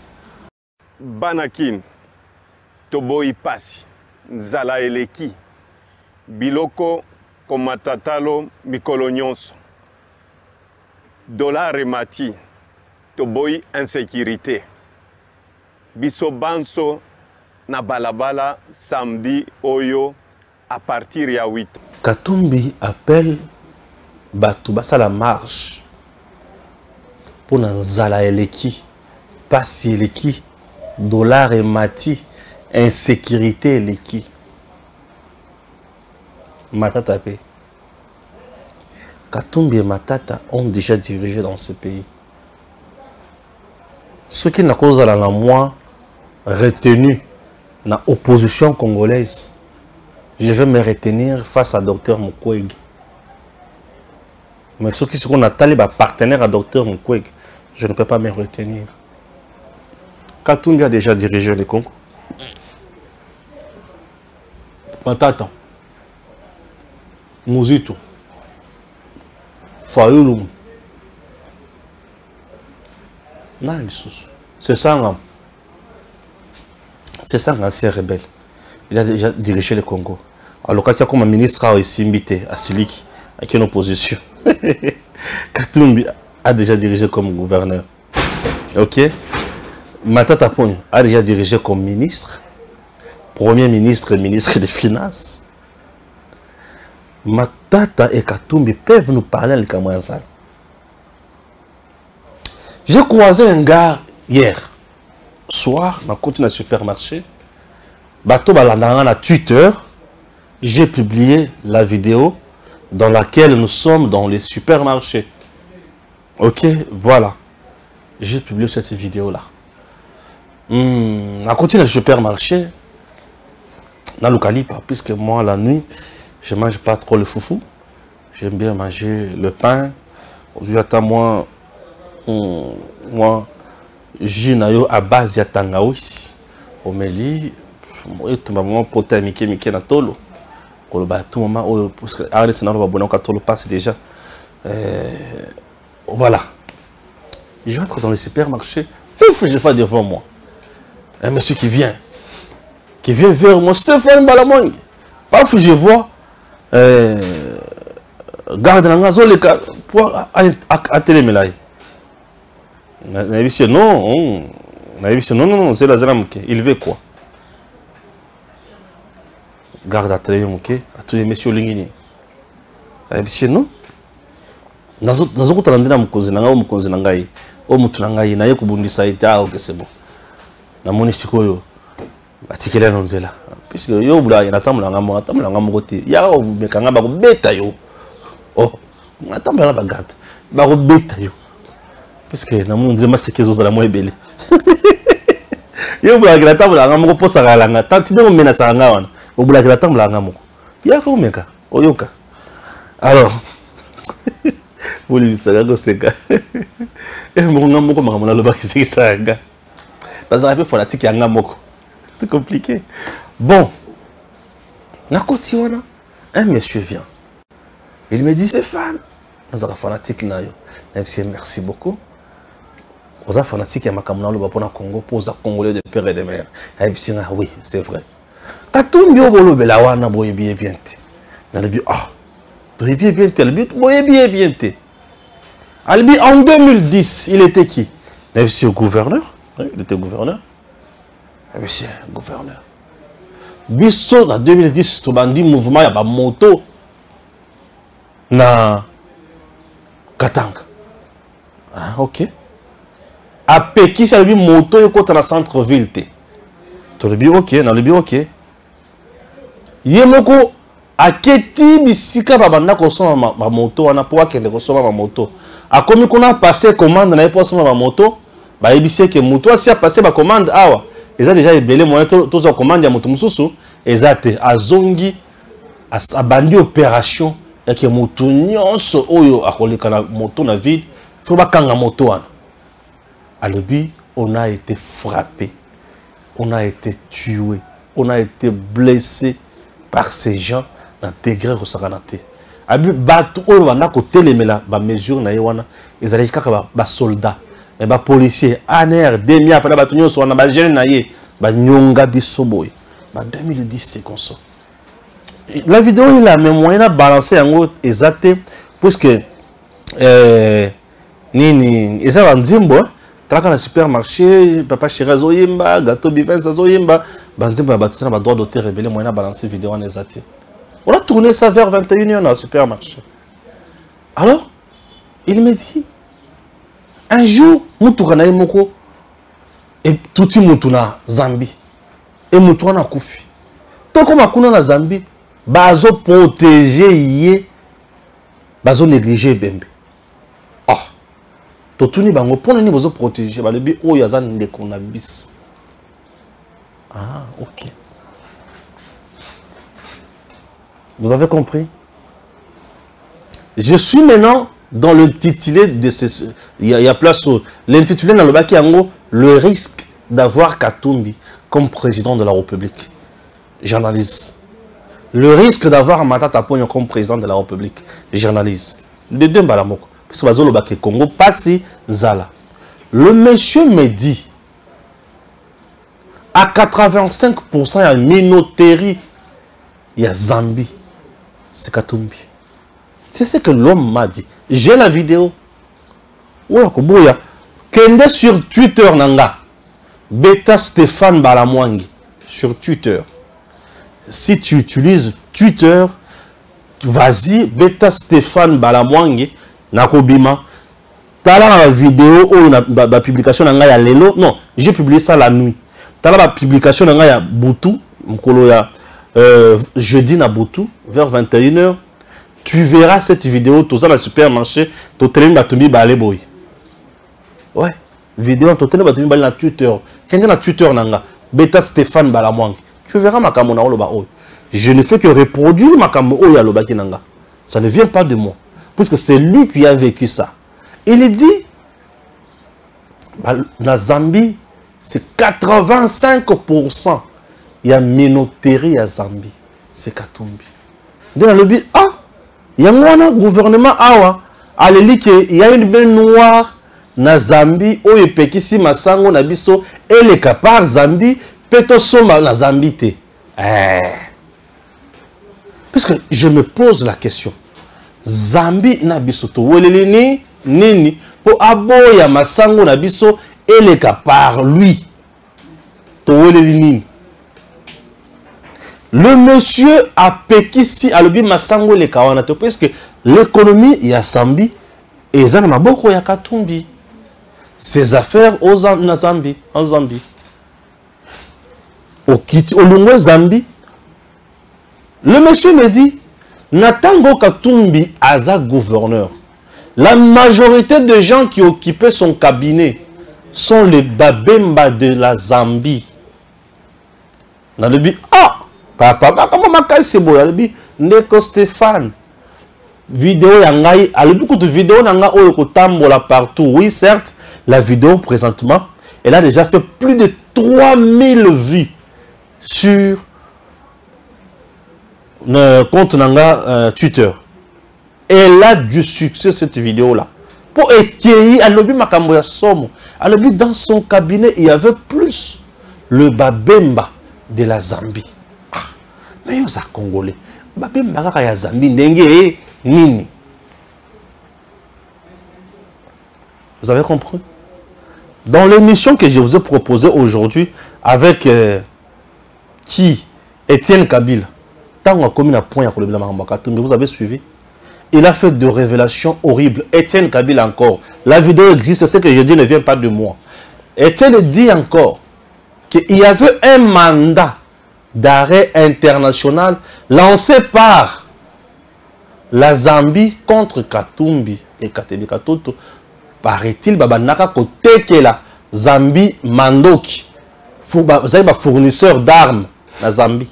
Banakin, Toboi Pasi, Nzala Eleki, Biloko, Komatatalo, Mikolo Nyonso, Dollar et Mati, Toboi Insécurité, Biso Banso, na balabala samedi Oyo à partir ya 8. Katumbi appelle Batubasa la marche pour Nzala Eleki, Pasi Eleki, Dollar et Mati, insécurité Eleki. Matata P. Katumbi et Matata ont déjà dirigé dans ce pays. Ceux qui n'ont pas la moi retenu dans l'opposition congolaise, je vais me retenir face à Dr Mukwege. Mais ceux qui sont partenaires à Dr Mukwege, je ne peux pas me retenir. Katumbi a déjà dirigé le Congo. Matata, Muzito, Fayulu, c'est ça. C'est ça l'ancien rebelle. Il a déjà dirigé le Congo. Alors quand il y a comme ministre aussi invité à Siliki, avec une opposition. Katumbi a déjà dirigé comme gouverneur. Ok. Matata Ponyo a déjà dirigé comme ministre, premier ministre et ministre des Finances. Matata et Katumbi peuvent nous parler de Kamouansal. J'ai croisé un gars hier soir, dans le supermarché. Bateau Balandana à Twitter, j'ai publié la vidéo dans laquelle nous sommes dans les supermarchés. Ok, voilà. J'ai publié cette vidéo-là. À côté du supermarché, dans le calibre, puisque moi, la nuit, je ne mange pas trop le foufou. J'aime bien manger le pain. Aujourd'hui, attends, moi, j'ai à base de tangaouis. Omeli, tout moment poté Mike na tolo. Tout moment, parce que arrête, c'est normal, on passe déjà. Voilà. J'entre dans le supermarché. Ouf, je n'ai pas devant moi. Un monsieur qui vient vers moi, Stéphane Balamong. Parfois, je vois, garde la gazole pour à télémélaï. Non, c'est la Zaramke. Il veut quoi? Garde à télémélaï, à tous les messieurs Lingini. Non. Dans autres endroits, c'est bon. Na monisiko yo batikela nonzela puisque yo bula ya tamula ngamo kote ya o mekanga ba ko beta yo oh natambala ba garde ba ko beta yo puisque na munzela masekezo za la mo ebele yo bula ya tamula ngamo ko posa galanga tanti de mena sanga wana o bula ya tamula ngamo ya ko meka oyoka alors vous lui savez que c'est gars et mon ngamo ko makamona lo ba kisanga. C'est compliqué. Bon, un monsieur vient. Il me dit, Stéphane, nous sommes fanatiques. Merci beaucoup. Vous êtes fanatiques pour le Congo, pour les Congolais de père et de mère. Oui, c'est vrai. Quand tout le monde est là, on a bien. En 2010, il était qui? Monsieur gouverneur. Oui, il était gouverneur. Monsieur gouverneur. Bisso, en 2010, tu as dit mouvement, il y a une moto na Katanga. Ah, ok. À Pékin, il y a une moto qui est dans le centre-ville. Tu as dit ok, dans le bio, ok. Yemoko, à Keti, Bissika, Babanda, Kosoma, ma moto, on a pas qu'elle Kosoma, ma moto. A comme on a passé commande, on n'a pas ma moto. Bah, il sait que moto si a passé ma commande awa ils ont déjà ébélé moyen tous en commande ya moto mususu exact azongi a bandi opération et que moto nyonso oyo akoleka na moto na ville faut ba kanga moto wana À l'objet, on a été frappé, on a été tué, on a été blessé par ces gens dans des degré au Sakanate. Abi bato oyo bana ko telemela ba mesure na yewana ezali kaka ba soldat et ba policier ANR demia pa ba tunyo so na ba jeune na ye ba nyonga biso boy ba 2010 c'est comme ça. La vidéo il a même moyen à balancer yango exact puisque nini eza ba nzimbo traka na supermarché papa chéri zoyemba gâteau bivin zoyemba ba nzimbo ba tsana ba droit d'auteur révélé moyen à balancer vidéo en exact. On a tourné ça vers 21h dans le supermarché. Alors, il me dit, un jour, Moutoukana Moko, et tout le monde na Zambie, et Moutoukana Koufi. Tant qu'on a na Zambie, bazo protéger, bazo négliger Bembe. Ah, tout le monde pour nous bazo protéger, le bi o yazan de konabis. Ah, ok. Vous avez compris? Je suis maintenant dans l'intitulé de ce... Il y a place au... L'intitulé dans le baki yango, le risque d'avoir Katumbi comme président de la République. J'analyse. Le risque d'avoir Matata Ponyo comme président de la République. J'analyse. Les deux balamoko. Parce que le baki Congo passe Zala. Le monsieur me dit à 85% il y a une minoterie, il y a Zambie. C'est Katumbi. C'est ce que l'homme m'a dit. J'ai la vidéo. Kende sur Twitter nanga. Beta Stéphane Balamwangi. Sur Twitter. Si tu utilises Twitter, vas-y, Beta Stéphane Balamwangi. Nakobima. T'as la vidéo ou la publication nanga ya lelo. Non, j'ai publié ça la nuit. T'as la publication nanga ya Boutou. Mkolo ya. Jeudi Nabutu vers 21h, tu verras cette vidéo tout ça dans le supermarché, tu traînes Batumbi Balé Boy. Ouais, vidéo tu traînes Batumbi Balé dans Twitter. Quand tu es dans Twitter nanga, Beta Stéphane Balamwang. Tu verras ma kamona oloba oy. Je ne fais que reproduire ma kamona oy aloba kinanga. Ça ne vient pas de moi, puisque c'est lui qui a vécu ça. Il dit la Zambie, c'est 85%. Il y a minoterie à Zambie. C'est Katumbi. Dans le but, ah, il y a un gouvernement, ah, il y a une baie noire na Zambie, où il peut ici, Massango, Nabiso, et les capables Zambie, peut-être soma na Zambie. Parce que je me pose la question. Zambie, Nabiso, to welelini, nini, pour aboya Massango, Nabiso, et les capables, lui, to welelini. Le monsieur a péquissi à l'obi Massango le Kawanato parce que l'économie il y a Zambie et Zana Maboko ya Katumbi. Ses affaires en Zambie. Au Lungo Zambie. Le monsieur me dit Natango Katumbi Aza gouverneur. La majorité des gens qui occupaient son cabinet sont les Babemba de la Zambie. Dans le but, ah! Papa, comment ma c'est beau, Neko Stéphane. Vidéo yangai, à beaucoup de vidéos nanga tambola partout. Oui, certes, la vidéo présentement, elle a déjà fait plus de 3000 vues sur le compte nanga Twitter. Elle a du succès cette vidéo là. Pour équiller, à l'obi makambo ya somo. À l'obi dans son cabinet, il y avait plus le Babemba de la Zambie. Mais ils sont congolais. Babemba ya Zambie ndenge nini. Vous avez compris? Dans l'émission que je vous ai proposée aujourd'hui avec qui? Étienne Kabila. Tant qu'on a commis un point à vous avez suivi. Il a fait de révélations horribles. Étienne Kabila encore. La vidéo existe, ce que je dis ne vient pas de moi. Étienne dit encore qu'il y avait un mandat d'arrêt international lancé par la Zambie contre Katumbi et Katebi Katoto. Paraît-il, Babanaka Koteke la Zambie Mandoki. Vous avez un fournisseur d'armes, la Zambie.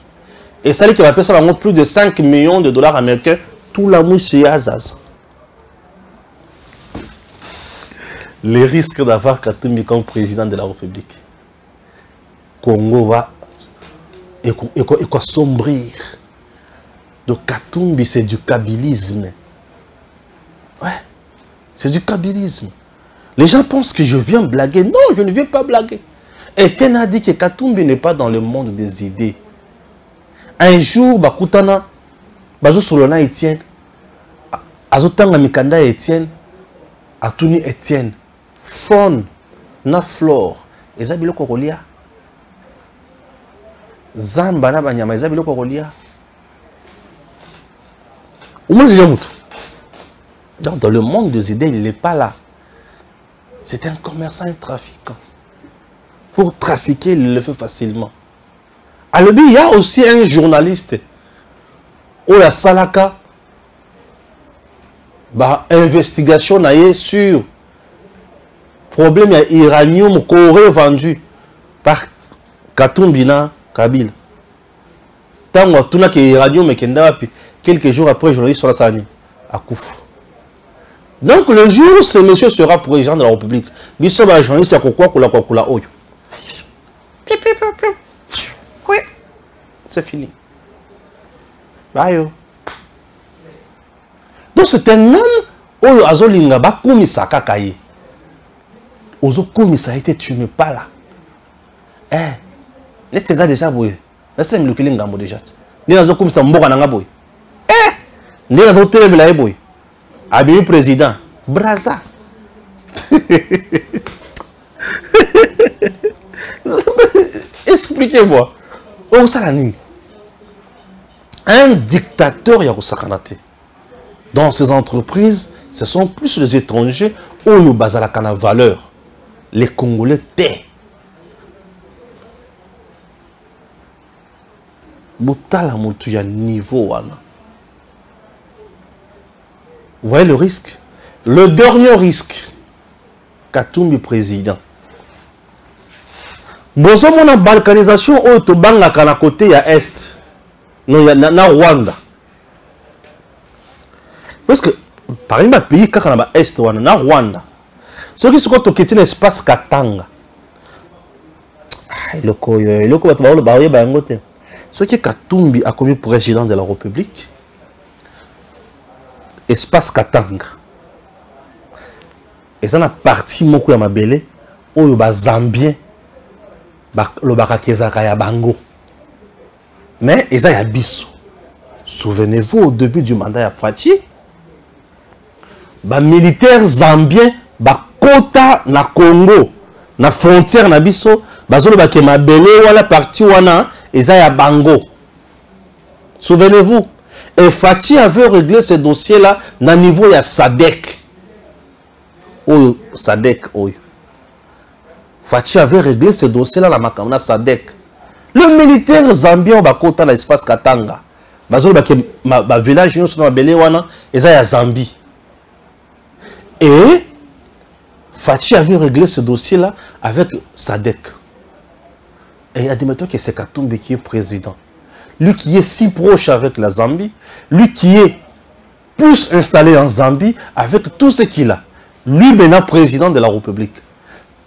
Et ça dit qu'il va payer ça plus de 5 millions de dollars américains. Tout la mouche c'est Azaz. les risques d'avoir Katumbi comme président de la République. Congo va sombrir. Donc Katumbi, c'est du kabylisme. Ouais, c'est du kabylisme. Les gens pensent que je viens blaguer. Non, je ne viens pas blaguer. Etienne a dit que Katumbi n'est pas dans le monde des idées. Un jour, Bakutana, Bazo Solona Etienne, Azotanga Mikanda Etienne, Atuni Etienne, faune, na flore, ezabilo kokolia. Zamba na banyama, ezabilo kokolia. Dans le monde des idées, il n'est pas là. C'est un commerçant, un trafiquant. Pour trafiquer, il le fait facilement. Alors, il y a aussi un journaliste. Où la Salaka, investigation sur problème iranium qu'aurait vendu par Katumbina Kabil. Tant que tu as iranium et quelques jours après, le journaliste sur la Sani à Kouf. Donc le jour où ce monsieur sera président de la République, il sera journaliste à Kokula Oyo. Oui, c'est fini. Bye. Donc c'est un homme Oyo Azolinga Bakumi Sakakaye. Ozo Kumi ça a été tu n'es pas là. Let's say déjà boy. Let's say le killing gambo déjà. Ni Azo Kumi ça mboka nanga boy. Ni Azo télé la boy. Abi président Braza. Expliquez-moi. Oh ça un dictateur Yakusakanate. Dans ces entreprises, ce sont plus les étrangers où nous basons la valeur. Les Congolais taient. Boutala Moutouya niveau. Vous voyez le risque? Le dernier risque, Katumbi président. Bozo mona balkanisation au Tobanga kana côté ya Est. Non, il y a na Rwanda. Parce que, par exemple, pays qui est Est, na Rwanda. Ce qui se passe au Kétin espace Katanga. Le ce qui est Katumbi a commis président de la République. Espace Katanga. Et ça, na partie moko ya mabele, oyo ba Zambien, le barakezaka ya bango. Mais ils ont biso. Souvenez-vous, au début du mandat de Fachi, les militaires zambiens, les quota na Congo, na frontière na biso, bazolo ba kemabele wala parti wana, ils ont bango. Souvenez-vous, et Fachi avait réglé ce dossier-là na niveau ya SADC. Oh, SADC, oh. Fachi avait réglé ce dossier-là la makamna SADC. Le militaire zambien va côté l'espace Katanga. Le village est à Zambie. Et Fachi avait réglé ce dossier-là avec SADC. Et admettons que c'est Katumbi qui est président. Lui qui est si proche avec la Zambie, lui qui est plus installé en Zambie avec tout ce qu'il a. Lui maintenant président de la République.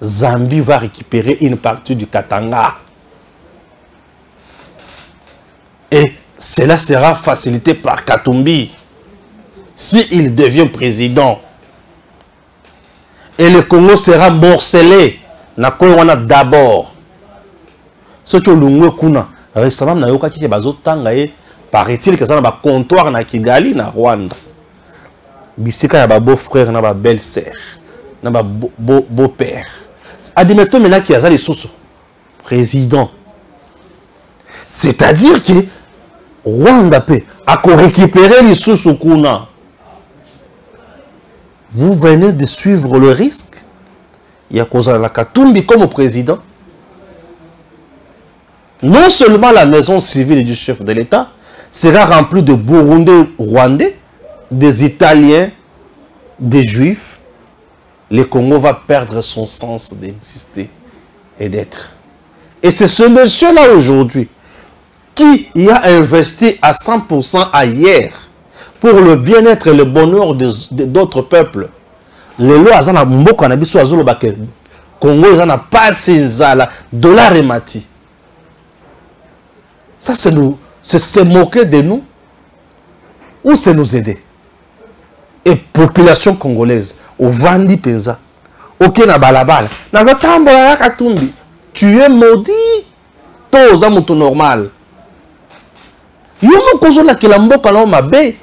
Zambie va récupérer une partie du Katanga. Et cela sera facilité par Katumbi s'il devient président. Et le Congo sera morcelé. D'abord. Ce que l'on kuna récemment na yoka ki bazotanga paraît-il que ça na comptoir na Kigali na Rwanda. Bisika ya ba beau-frère na ba belle-sœur, na ba beau-père. Admettons maintenant qu'il y a les sous président. C'est-à-dire que Rwanda a récupéré les sous-soukuna. Vous venez de suivre le risque. Il y a Kozala Katumbi comme président. Non seulement la maison civile du chef de l'État sera remplie de Burundais rwandais, des Italiens, des Juifs. Le Congo va perdre son sens d'exister et d'être. Et c'est ce monsieur-là aujourd'hui qui y a investi à 100% ailleurs pour le bien-être et le bonheur d'autres peuples, Les lois azana mboka na biso azolo bake Congo azana passe nzala dollar et mati. Ça c'est nous, c'est se moquer de nous ou c'est nous aider. Et population congolaise au vandi penza. OK na balabala. Na tambola ya katumbi. Tu es maudit. Toza moto normal. Yomo kozo la kila mboka na mabe.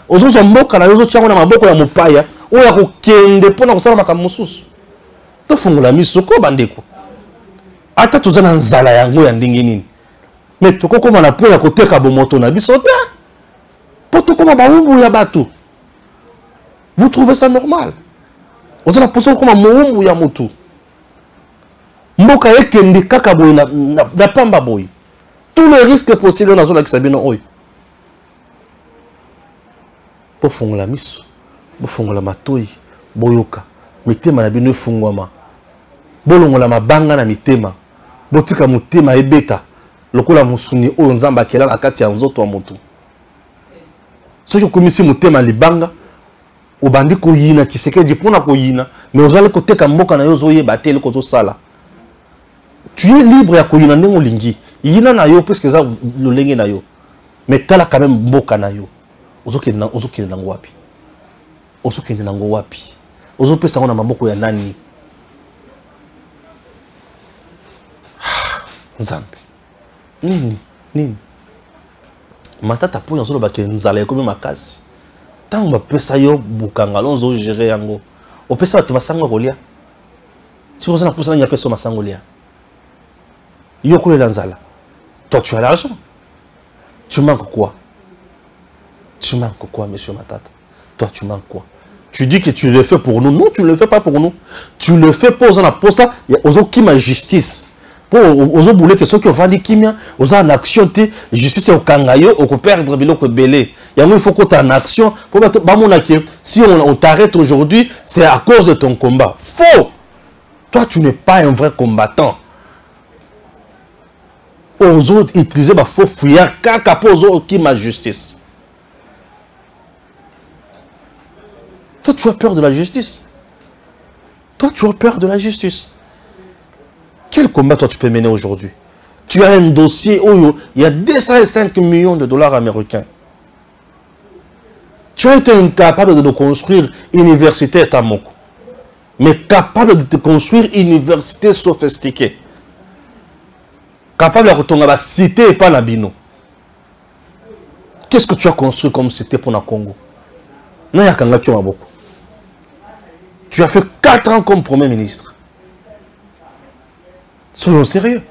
Ozo mboka na yozo chango na maboko ya mopaya. Oya ko kende pona ko sala makambo mosusu. To fungola miso ko bandeko. Ata toza na nzala yango ya ndenge nini. Mais toko koma na po ya koteka bomoto na biso ta. Poto koma ba umbu ya bato. Vous trouvez ça normal? Vous avez posé comme un moumou ya motu. Mboka ekende kaka boy na pamba boy. Tous les risques possibles dans zone kisabino oy. Pour fongola miso, pour fongola matoyi, boyoka. Mitema na bino fungwama. Bolongola mabanga na mitema. Botika mutema ebeta. Lokola musuni oyo nzamba kela na kati ya nzoto wa motu. Soki komisi mutema libanga obandi ko yina Tshisekedi pona ko yina mais ozali ko teka mboka na yo zo yeba te ko zo sala. Tu es libre ya ko yina ndengo lingi yina na yo parce que ça lolenge na yo mais kala quand même mboka na yo ozokende na ngwapi ozokende na ngwapi ozopesa ngona maboko ya nani nzambe nini matata po nzolo ba ke nzala ekomi makasi. Tant que pesa yo bukanga lonzo gérer yango o pesa to masanga kolia si vous en avez nya pesa masanga kolia yo ko lanzala toi tu as l'argent tu manques quoi monsieur Matata toi tu manques quoi tu dis que tu le fais pour nous non tu ne le fais pas pour nous tu le fais pour ça il y a aux qui ma justice pour aux boulets que ceux qui ont vendu kimia aux en action te justice au kangayo au perdre biloko belé il faut que tu en action pour si on t'arrête aujourd'hui c'est à cause de ton combat faux toi tu n'es pas un vrai combattant aux autres utiliser ba faux fouillard kaka pour aux autres qui ma justice toi tu as peur de la justice Quel combat toi tu peux mener aujourd'hui? Tu as un dossier où il y a 205 millions de dollars américains. Tu as été incapable de construire une université à Tamoko. Mais capable de te construire une université sophistiquée. Capable de retourner à la cité et pas la bino. Qu'est-ce que tu as construit comme cité pour le Congo? Tu as fait 4 ans comme Premier ministre. Soyons sérieux.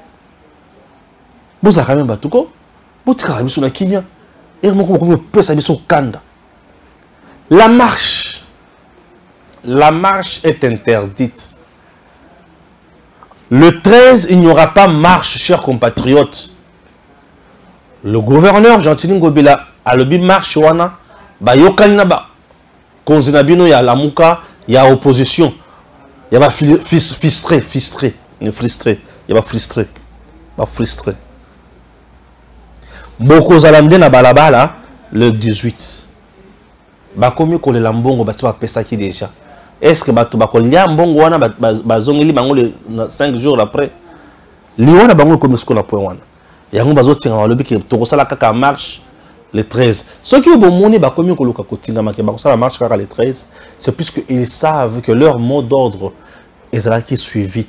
Vous avez même batuko. Vous avez sur la Kenya. Et vous pouvez sur Kanda. La marche est interdite. Le 13, il n'y aura pas marche, chers compatriotes. Le gouverneur Jean-Tini Ngobila a le marche wana ba yokalina ba konzinabino ya lamuka ya opposition. Il y a frustré. Boko zalamde na balabala le 18. Bakomi ko le lambongo batu ba pesa ki déjà. Est-ce que batu ba ko lia mbongo wana bazongeli bango le 5 jours après. Liwana bango ko misko na point wana. Yango bazotinga balobi ke to sala kaka marche le 13. Ceux qui ont bomoni bakomi ko luka kotinga make ba sala marche kaka le 13, c'est puisque ils savent que leur mot d'ordre est qui suivi.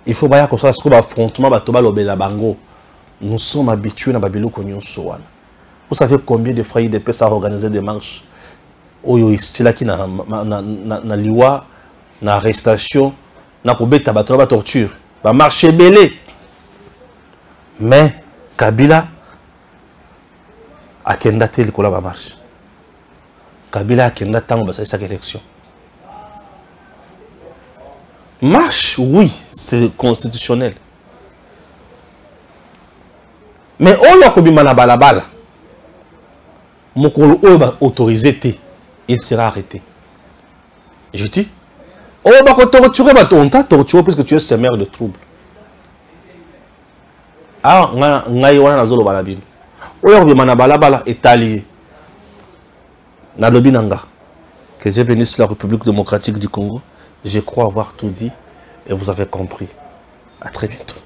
Il faut bien qu'on sache que l'affrontement batoba lobela bango. Nous sommes habitués à Babiloko Nyonso. Vous savez combien de frères de paix ça a organisé des marches? Oyo style qui na liwa na arrestation na kobeta bato ba torture ba marché belé. Mais Kabila a kenda tel ko la ba marche. Kabila a kenda tango ba sa élection. Marche, oui, c'est constitutionnel. Mais on a kobi mana balabala. Mokolo oba autorisé te, il sera arrêté. Je dis, on va torturer on t'a torturé parce que tu es semeur de troubles. Ah, ngai wana na zolo balabino. Oyo kobi mana balabala est allié. Na lobi nanga. Que Dieu bénisse la République démocratique du Congo. Je crois avoir tout dit et vous avez compris. À très bientôt.